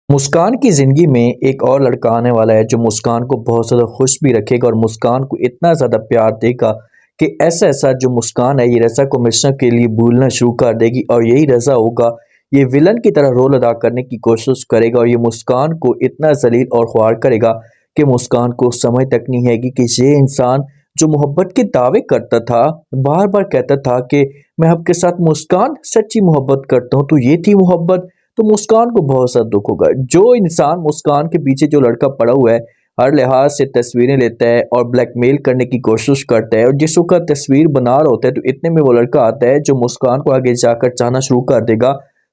मुस्कान की ज़िंदगी में एक और लड़का आने वाला है जो मुस्कान को बहुत ज़्यादा खुश भी रखेगा और मुस्कान को इतना ज़्यादा प्यार देगा कि ऐसा-ऐसा जो मुस्कान है ये रज़ा को हमेशा के लिए भूलना शुरू कर देगी और यही रज़ा होगा, ये विलन की तरह रोल अदा करने की कोशिश करेगा और ये मुस्कान को इतना ज़लील और ख्वार करेगा कि मुस्कान को समझ तक नहीं आएगी कि ये इंसान जो मोहब्बत के दावे करता था, बार-बार कहता था कि मैं आपके साथ मुस्कान सच्ची मोहब्बत करता हूँ, तो ये थी मोहब्बत। तो मुस्कान को बहुत सा दुख होगा। जो इंसान मुस्कान के पीछे जो लड़का पड़ा हुआ है, हर लिहाज से तस्वीरें लेता है और ब्लैकमेल करने की कोशिश करता है और जिस वक़्त तस्वीर बना रहा होता है, तो इतने में वो लड़का आता है जो मुस्कान को आगे जाकर चाहना शुरू कर देगा।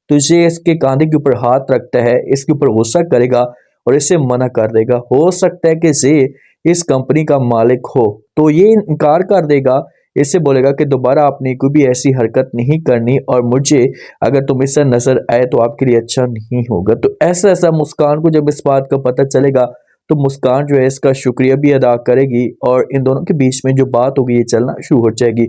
तो ये इसके कांधे के ऊपर हाथ रखता है, इसके ऊपर गुस्सा करेगा और इसे मना कर देगा। हो सकता है कि ये इस कंपनी का मालिक हो, तो ये इनकार कर देगा। इससे बोलेगा कि दोबारा आपने कोई भी ऐसी हरकत नहीं करनी और मुझे अगर तुम इससे नजर आए तो आपके लिए अच्छा नहीं होगा। तो ऐसा-ऐसा मुस्कान को जब इस बात का पता चलेगा, तो मुस्कान जो है इसका शुक्रिया भी अदा करेगी और इन दोनों के बीच में जो बात होगी ये चलना शुरू हो जाएगी।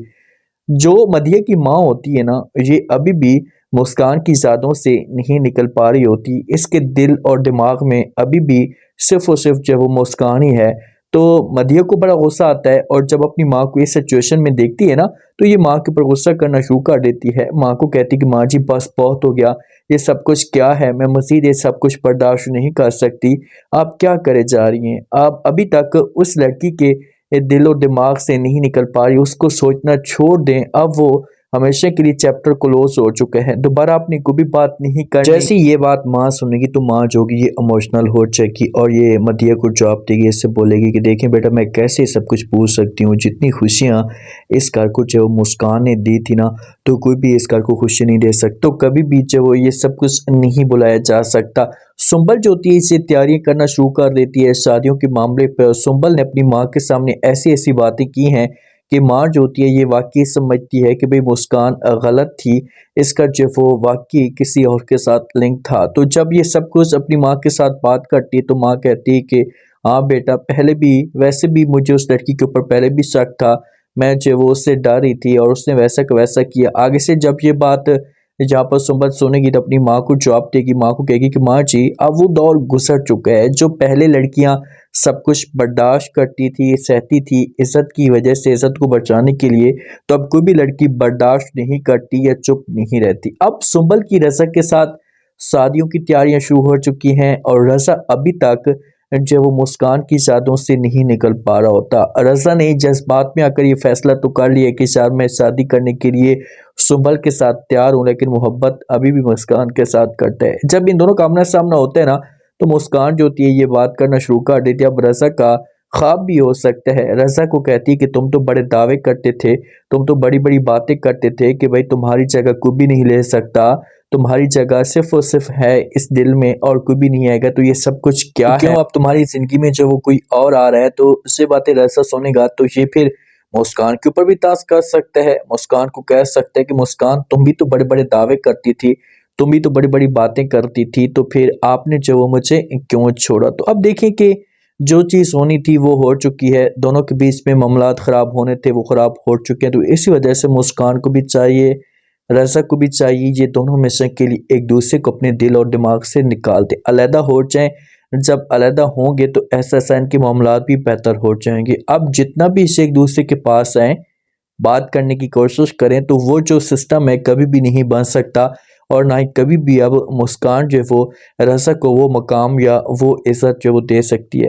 जो मदीह की माँ होती है ना, ये अभी भी मुस्कान की यादों से नहीं निकल पा रही होती। इसके दिल और दिमाग में अभी भी सिर्फ़ और सिर्फ़ जो है वो मुस्कान ही है। तो मदीह को बड़ा गुस्सा आता है और जब अपनी माँ को इस सिचुएशन में देखती है ना, तो ये माँ के ऊपर गुस्सा करना शुरू कर देती है। माँ को कहती है कि माँ जी बस बहुत हो गया, ये सब कुछ क्या है? मैं मज़ीद ये सब कुछ बर्दाश्त नहीं कर सकती। आप क्या करे जा रही हैं? आप अभी तक उस लड़की के ये दिल और दिमाग से नहीं निकल पा रही, उसको सोचना छोड़ दें। अब वो हमेशा के लिए चैप्टर क्लोज हो चुके हैं, दोबारा अपनी कोई भी बात नहीं करनी। जैसे ही ये बात माँ सुनेगी तो माँ जो होगी ये इमोशनल हो जाएगी और ये मदीह को जवाब देगी, इससे बोलेगी कि देखें बेटा मैं कैसे सब कुछ पूछ सकती हूँ, जितनी खुशियाँ इस घर को जो मुस्कान ने दी थी ना, तो कोई भी इस घर को खुशी नहीं दे सकता। तो कभी भी जो वो ये सब कुछ नहीं बुलाया जा सकता। सुंबल जो होती है इसे तैयारियां करना शुरू कर देती है शादियों के मामले पर। सुंबल ने अपनी माँ के सामने ऐसी ऐसी बातें की हैं कि माँ जो होती है ये वाकई समझती है कि भाई मुस्कान गलत थी, इसका जो वो वाकई किसी और के साथ लिंक था। तो जब ये सब कुछ अपनी माँ के साथ बात करती है तो माँ कहती है कि हाँ बेटा, पहले भी वैसे भी मुझे उस लड़की के ऊपर पहले भी शक था, मैं जो वो उससे डर रही थी और उसने वैसा का वैसा किया। आगे से जब ये बात जहाँ पर सुबह सोनेगी तो अपनी माँ को जवाब देगी, माँ को कहेगी कि माँ जी अब वो दौर गुजर चुका है। जो पहले लड़कियाँ सब कुछ बर्दाश्त करती थी, सहती थी इज्जत की वजह से, इज्जत को बचाने के लिए, तो अब कोई भी लड़की बर्दाश्त नहीं करती या चुप नहीं रहती। अब सुंबल की रज़ा के साथ शादियों की तैयारियां शुरू हो चुकी हैं और रज़ा अभी तक जो वो मुस्कान की यादों से नहीं निकल पा रहा होता। रज़ा ने जज्बात में आकर ये फैसला तो कर लिया कि शायद मैं शादी करने के लिए सुंबल के साथ तैयार हूँ, लेकिन मोहब्बत अभी भी मुस्कान के साथ करता है। जब इन दोनों का आमना-सामना होता है ना, तो मुस्कान जो होती है ये बात करना शुरू कर देती है। अब रज़ा का ख्वाब भी हो सकता है। रज़ा को कहती है कि तुम तो बड़े दावे करते थे, तुम तो बड़ी-बड़ी बातें करते थे कि भाई तुम्हारी जगह कोई भी नहीं ले सकता, तुम्हारी जगह सिर्फ़ और सिर्फ़ है इस दिल में और कोई भी नहीं आएगा, तो ये सब कुछ क्या है? क्यों अब तुम्हारी ज़िंदगी में जो वो कोई और आ रहा है, तो ये बातें रज़ा सुनेगा तो ये फिर मुस्कान के ऊपर भी ताश कर सकता है। मुस्कान को कह सकता है कि मुस्कान तुम भी तो बड़े-बड़े दावे करती थी, तुम भी तो बड़ी-बड़ी बातें करती थी, तो फिर आपने जो वो मुझे क्यों छोड़ा? तो अब देखिए कि जो चीज़ होनी थी वो हो चुकी है, दोनों के बीच में मामलात ख़राब होने थे वो ख़राब हो चुके हैं, तो इसी वजह से मुस्कान को भी चाहिए, रज़ा को भी चाहिए ये दोनों हमेशा के लिए एक दूसरे को अपने दिल और दिमाग से निकाल दें, अलहदा हो जाएँ। जब अलहदा होंगे तो ऐसा-ऐसा इनके मामलात भी बेहतर हो जाएँगे। अब जितना भी इसे एक दूसरे के पास आएँ, बात करने की कोशिश करें तो वो जो सिस्टम है कभी भी नहीं बन सकता और ना ही कभी भी अब मुस्कान जो है वो रज़ा को वो मकाम या वो इज़्ज़त जो है वो दे सकती है।